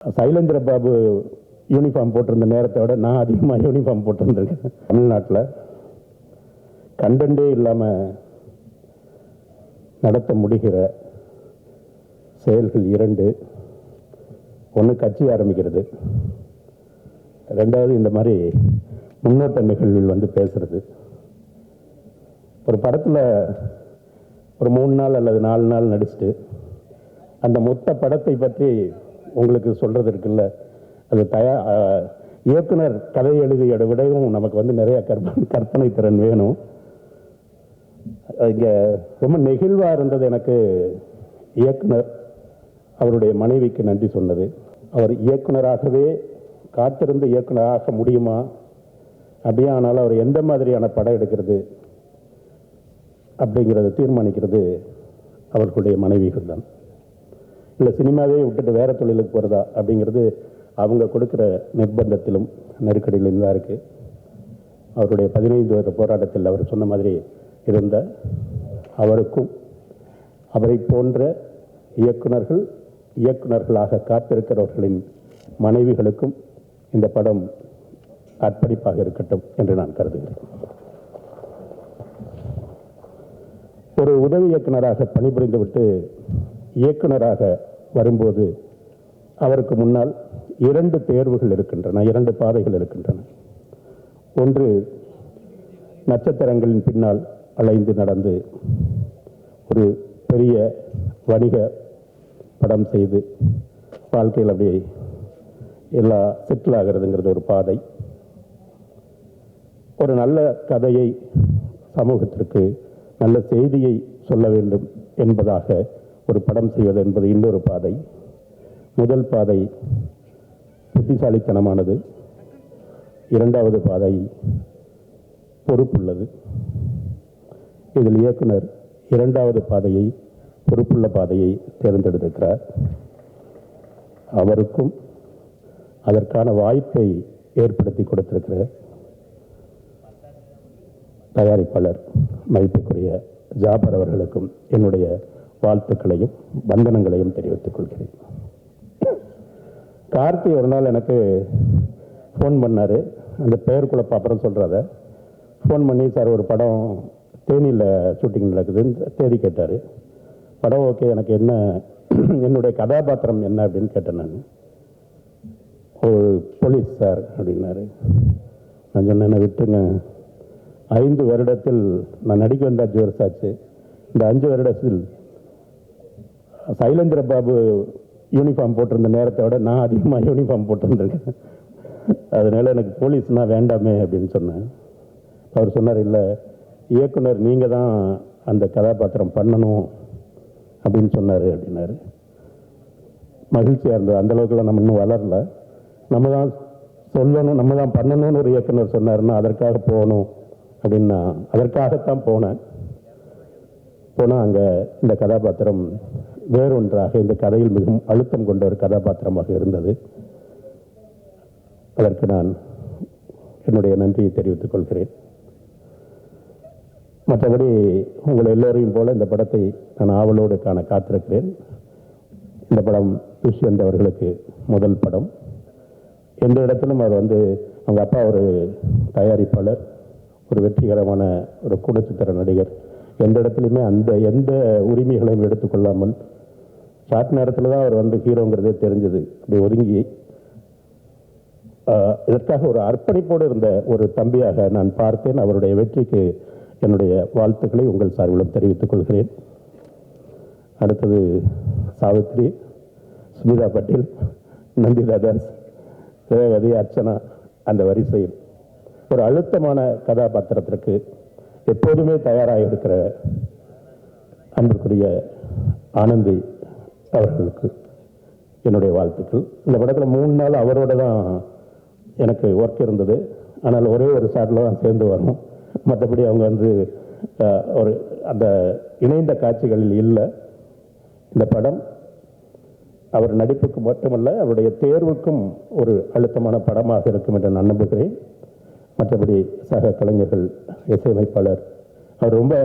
Sailendra Babu uniform போட்டிருந்த நேரத்தை விட நான் அதிகமாக யூனிஃபார்ம் போட்டிருந்திருக்கேன். தமிழ்நாட்டில் கண்டென்ட்டே இல்லாமல் நடத்த முடிகிற செயல்கள் இரண்டு. ஒன்று கட்சி ஆரம்பிக்கிறது, ரெண்டாவது இந்த மாதிரி முன்னோட்ட நிகழ்வில் வந்து பேசுறது. ஒரு படத்தில் ஒரு 3 நாள் அல்லது 4 நாள் நடிச்சுட்டு அந்த மொத்த படத்தை பற்றி உங்களுக்கு சொல்கிறது இருக்குல்ல, அது இயக்குனர் கதை எழுதிய விடவும் நமக்கு வந்து நிறைய கற்பனை திறன் வேணும். இங்கே ரொம்ப நெகிழ்வாக இருந்தது எனக்கு இயக்குனர் அவருடைய மனைவிக்கு நன்றி சொன்னது. அவர் இயக்குனராகவே காத்திருந்து இயக்குனராக முடியுமா, அப்படியே ஆனாலும் அவர் எந்த மாதிரியான படம் எடுக்கிறது அப்படிங்கிறத தீர்மானிக்கிறது அவர்களுடைய மனைவிகள் தான். இல்லை சினிமாவே விட்டுட்டு வேறு தொழிலுக்கு போகிறதா அப்படிங்கிறது அவங்க கொடுக்குற நிர்பந்தத்திலும் நெருக்கடியிலும் தான் இருக்குது. அவருடைய 15 வருட போராட்டத்தில் அவர் சொன்ன மாதிரி இருந்த அவருக்கும் அவரை போன்ற இயக்குனர்களாக காத்திருக்கிறவர்களின் மனைவிகளுக்கும் இந்த படம் அர்ப்பணிப்பாக இருக்கட்டும் என்று நான் கருதுகிறேன். ஒரு உதவி இயக்குனராக பணிபுரிந்துவிட்டு இயக்குனராக வரும்போது அவருக்கு முன்னால் 2 தேர்வுகள் இருக்கின்றன, 2 பாதைகள் இருக்கின்றன. ஒன்று, நட்சத்திரங்களின் பின்னால் அலைந்து நடந்து ஒரு பெரிய வணிக படம் செய்து வாழ்க்கையில் அப்படியே எல்லா செட்டில் ஆகிறதுங்கிறது ஒரு பாதை. ஒரு நல்ல கதையை சமூகத்திற்கு நல்ல செய்தியை சொல்ல வேண்டும் என்பதாக ஒரு படம் செய்வது என்பது இன்னொரு பாதை. முதல் பாதை புத்திசாலித்தனமானது, இரண்டாவது பாதை பொறுப்புள்ளது. இதில் இயக்குனர் இரண்டாவது பாதையை, பொறுப்புள்ள பாதையை தேர்ந்தெடுத்திருக்கிறார். அவருக்கும் அதற்கான வாய்ப்பை ஏற்படுத்தி கொடுத்திருக்கிற தயாரிப்பாளர் மதிப்புக்குரிய ஜாபர் அவர்களுக்கும் என்னுடைய வாழ்த்துக்களையும் வந்தனங்களையும் தெரிவித்துக் கொள்கிறேன். கார்த்தி ஒரு நாள் எனக்கு ஃபோன் பண்ணார், அந்த பெயர் குழப்பம் அப்புறம் சொல்கிறத ஃபோன் பண்ணி, சார் ஒரு படம் தேனியில் ஷூட்டிங் நடக்குதுன்னு தேதி கேட்டார். படம் ஓகே, எனக்கு என்ன என்னுடைய கதாபாத்திரம் என்ன அப்படின்னு கேட்டேன். நான் ஒரு போலீஸ் சார் அப்படின்னாரு. நான் சொன்னேன், என்ன விட்டுருங்க, 5 வருடத்தில் நான் நடிக்க வந்த 5 வருஷம் ஆச்சு. இந்த 5 வருடத்தில் சைலேந்திர பாபு யூனிஃபார்ம் போட்டிருந்த நேரத்தை விட நான் அதிகமாக யூனிஃபார்ம் போட்டிருந்திருக்கேன். அதனால எனக்கு போலீஸ்னால் வேண்டாமே அப்படின்னு சொன்னேன். அவர் சொன்னார், இல்லை இயக்குனர் நீங்கள் தான் அந்த கதாபாத்திரம் பண்ணணும் அப்படின்னு சொன்னார் அப்படின்னாரு. மகிழ்ச்சியாக இருந்தது. அந்தளவுக்குலாம் நம்ம இன்னும் வளரல. நம்ம தான் சொல்லணும், நம்ம தான் பண்ணணும்னு ஒரு இயக்குனர் சொன்னார்னா அதற்காக போகணும் அப்படின்னா அதற்காகத்தான் போனேன். போனால் அங்கே இந்த கதாபாத்திரம் வேறொன்றாக, இந்த கதையில் மிகவும் அழுத்தம் கொண்ட ஒரு கதாபாத்திரமாக இருந்தது. அதற்கு நான் என்னுடைய நன்றியை தெரிவித்துக் கொள்கிறேன். மற்றபடி உங்கள் எல்லோரையும் போல இந்த படத்தை நான் ஆவலோடு காண காத்திருக்கிறேன். இந்த படம் துஷ்யந்த் அவர்களுக்கு முதல் படம். எந்த இடத்திலும் அவர் வந்து அவங்க அப்பா ஒரு தயாரிப்பாளர், ஒரு வெற்றிகரமான ஒரு குணச்சித்திர நடிகர். எந்த இடத்துலையுமே எந்த உரிமைகளையும் எடுத்துக்கொள்ளாமல் ஷார்ட் நேரத்தில் தான் அவர் வந்து ஹீரோங்கிறதே தெரிஞ்சது. அப்படி ஒதுங்கி இதற்காக ஒரு அர்ப்பணிப்போடு இருந்த ஒரு தம்பியாக நான் பார்த்தேன். அவருடைய வெற்றிக்கு என்னுடைய வாழ்த்துக்களை உங்கள் சார்பிலும் தெரிவித்துக் கொள்கிறேன். அடுத்தது சாவித்ரி, சுமிதா பட்டேல், நந்திதா தாஸ், ரேவதி, அர்ச்சனா, அந்த வரிசையில் ஒரு அழுத்தமான கதாபாத்திரத்திற்கு எப்போதுமே தயாராக இருக்கிற அன்பிற்குரிய ஆனந்தி அவர்களுக்கு என்னுடைய வாழ்த்துக்கள். இந்த படத்தில் 3 நாள் அவரோட தான் எனக்கு ஒர்க் இருந்தது. ஆனால் ஒரே ஒரு ஷாட்டில் தான் சேர்ந்து வரணும். மற்றபடி அவங்க வந்து ஒரு அந்த இணைந்த காட்சிகளில் இல்லை. இந்த படம் அவர் நடிப்புக்கு மட்டுமல்ல, அவருடைய தேர்வுக்கும் ஒரு அழுத்தமான படமாக இருக்கும் என்று நான் நம்புகிறேன். மற்றபடி சக கலைஞர்கள், இசையமைப்பாளர் அவர் ரொம்ப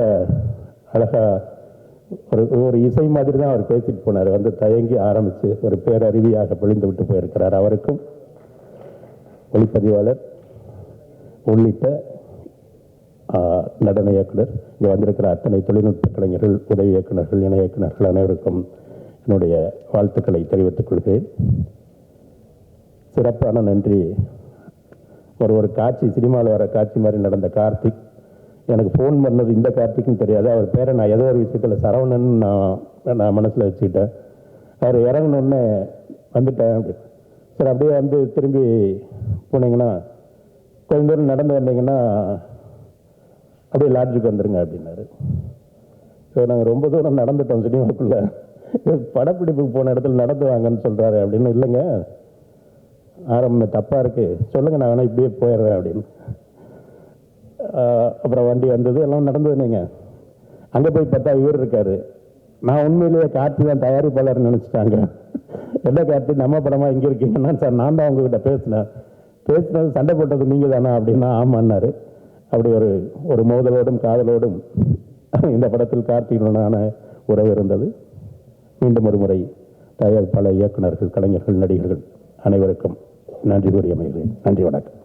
அழகாக ஒரு இசை மாதிரி தான் அவர் பேசிட்டு போனார். வந்து தயங்கி ஆரம்பித்து ஒரு பேரறிவியாக பொழிந்து விட்டு போயிருக்கிறார். அவருக்கும் ஒளிப்பதிவாளர் உள்ளிட்ட நடன இயக்குனர், இங்கே வந்திருக்கிற அத்தனை தொழில்நுட்ப கலைஞர்கள், உதவி இயக்குநர்கள், இணை இயக்குநர்கள் அனைவருக்கும் என்னுடைய வாழ்த்துக்களை தெரிவித்துக் கொள்கிறேன். சிறப்பான நன்றி. ஒரு காட்சி, சினிமாவில் வர காட்சி மாதிரி நடந்த கார்த்திக் எனக்கு ஃபோன் பண்ணது இந்த கார்த்திக்னு தெரியாது. அவர் பேரை நான் ஏதோ ஒரு விஷயத்தில் சரவணன் நான் மனசில் வச்சுக்கிட்டேன். அவர் இறங்கினோடனே வந்துட்டேன். சரி, அப்படியே வந்து திரும்பி போனீங்கன்னா கொஞ்சம் தூரம் நடந்து வந்தீங்கன்னா அப்படியே லாட்ஜுக்கு வந்துடுங்க அப்படின்னாரு. ஸோ நாங்கள் ரொம்ப தூரம் நடந்துட்டோம் சினிமாவுக்குள்ளே. படப்பிடிப்புக்கு போன இடத்துல நடந்து வாங்கன்னு சொல்கிறாரு அப்படின்னு. இல்லைங்க, ஆரம்பமே தப்பாக இருக்குது, சொல்லுங்கள், நான் வேணால் இப்படியே போயிடுறேன் அப்படின்னு. அப்புறம் வண்டி வந்தது, எல்லாம் நடந்ததுங்க. அங்கே போய் பார்த்தா இவர் இருக்காரு. நான் உண்மையிலேயே கார்த்தி தான் தயாரிப்பாளர் நினச்சிட்டாங்க. என்ன கார்த்தி, நம்ம படமாக இங்கே இருக்கீங்கன்னா, சார் நான் தான் உங்ககிட்ட பேசினது சண்டை போட்டது நீங்கள் தானா அப்படின்னா ஆமான்னாரு. அப்படி ஒரு மோதலோடும் காதலோடும் இந்த படத்தில் கார்த்திகனுடனான உறவு இருந்தது. மீண்டும் ஒரு முறை தயாரிப்பாளர், இயக்குநர்கள், கலைஞர்கள், நடிகர்கள் அனைவருக்கும் நன்றி கூறி அமைகிறேன். நன்றி, வணக்கம்.